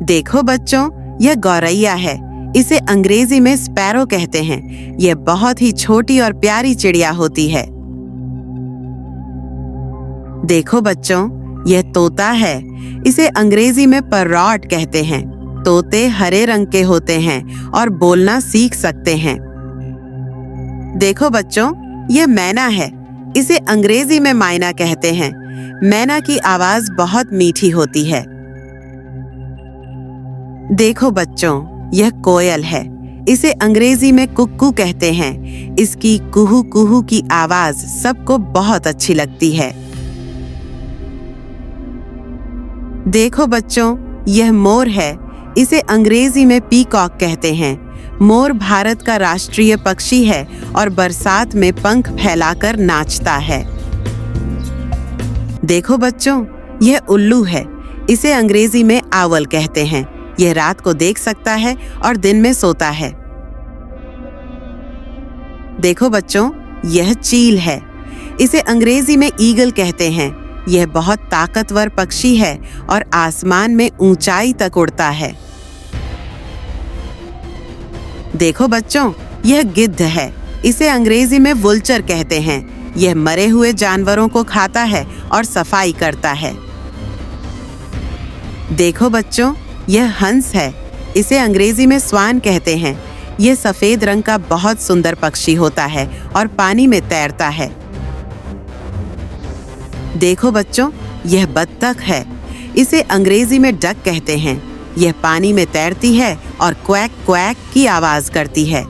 देखो बच्चों, यह गौरैया है। इसे अंग्रेजी में स्पैरो कहते हैं। यह बहुत ही छोटी और प्यारी चिड़िया होती है। देखो बच्चों, यह तोता है। इसे अंग्रेजी में पैरॉट कहते हैं। तोते हरे रंग के होते हैं और बोलना सीख सकते हैं। देखो बच्चों, यह मैना है। इसे अंग्रेजी में मैना कहते हैं। मैना की आवाज बहुत मीठी होती है। देखो बच्चों, यह कोयल है। इसे अंग्रेजी में कुक्कू कहते हैं। इसकी कुहू कुहू की आवाज सबको बहुत अच्छी लगती है। देखो बच्चों, यह मोर है। इसे अंग्रेजी में पीकॉक कहते हैं। मोर भारत का राष्ट्रीय पक्षी है और बरसात में पंख फैलाकर नाचता है। देखो बच्चों, यह उल्लू है। इसे अंग्रेजी में आवल कहते हैं। यह रात को देख सकता है और दिन में सोता है। देखो बच्चों, यह चील है। इसे अंग्रेजी में ईगल कहते हैं। यह बहुत ताकतवर पक्षी है और आसमान में ऊंचाई तक उड़ता है। देखो बच्चों, यह गिद्ध है। इसे अंग्रेजी में वुल्चर कहते हैं। यह मरे हुए जानवरों को खाता है और सफाई करता है। देखो बच्चों, यह हंस है। इसे अंग्रेजी में स्वान कहते हैं। यह सफेद रंग का बहुत सुंदर पक्षी होता है और पानी में तैरता है। देखो बच्चों, यह बत्तख है। इसे अंग्रेजी में डक कहते हैं। यह पानी में तैरती है और क्वैक क्वैक की आवाज करती है।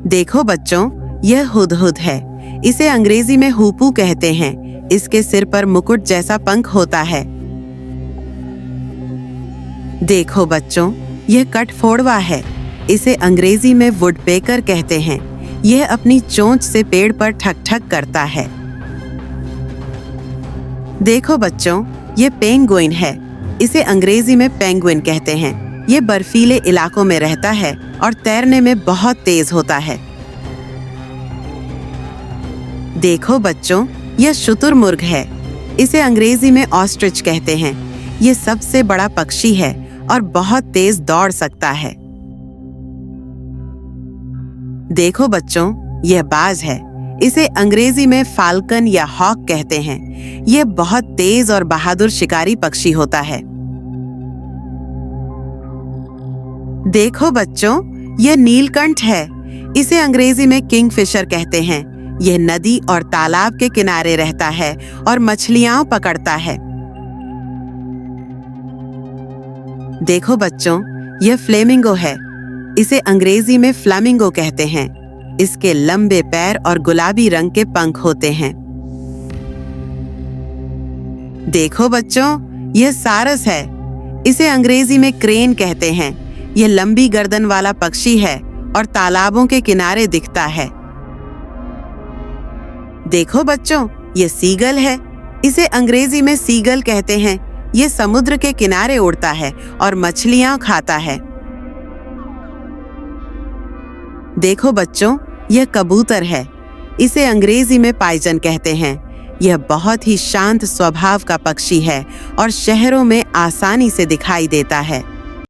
देखो बच्चों, यह हुदहुद है। इसे अंग्रेजी में हूपू कहते हैं। इसके सिर पर मुकुट जैसा पंख होता है। देखो बच्चों, यह कठफोड़वा है। इसे अंग्रेजी में वुडपेकर कहते हैं। यह अपनी चोंच से पेड़ पर ठक ठक करता है। देखो बच्चों, यह पेंगुइन है। इसे अंग्रेजी में पेंगुइन कहते हैं। यह बर्फीले इलाकों में रहता है और तैरने में बहुत तेज होता है। देखो बच्चों, यह शुतुरमुर्ग है। इसे अंग्रेजी में ऑस्ट्रिच कहते हैं। यह सबसे बड़ा पक्षी है और बहुत तेज दौड़ सकता है। देखो बच्चों, यह बाज है। इसे अंग्रेजी में फाल्कन या हॉक कहते हैं। यह बहुत तेज और बहादुर शिकारी पक्षी होता है। देखो बच्चों, यह नीलकंठ है। इसे अंग्रेजी में किंगफिशर कहते हैं। यह नदी और तालाब के किनारे रहता है और मछलियां पकड़ता है। देखो बच्चों, यह फ्लेमिंगो है। इसे अंग्रेजी में फ्लामिंगो कहते हैं। इसके लंबे पैर और गुलाबी रंग के पंख होते हैं। देखो बच्चों, यह सारस है। इसे अंग्रेजी में क्रेन कहते हैं। यह लंबी गर्दन वाला पक्षी है और तालाबों के किनारे दिखता है। देखो बच्चों, यह सीगल है। इसे अंग्रेजी में सीगल कहते हैं। यह समुद्र के किनारे उड़ता है और मछलियां खाता है। देखो बच्चों, यह कबूतर है। इसे अंग्रेजी में पाइजन कहते हैं। यह बहुत ही शांत स्वभाव का पक्षी है और शहरों में आसानी से दिखाई देता है।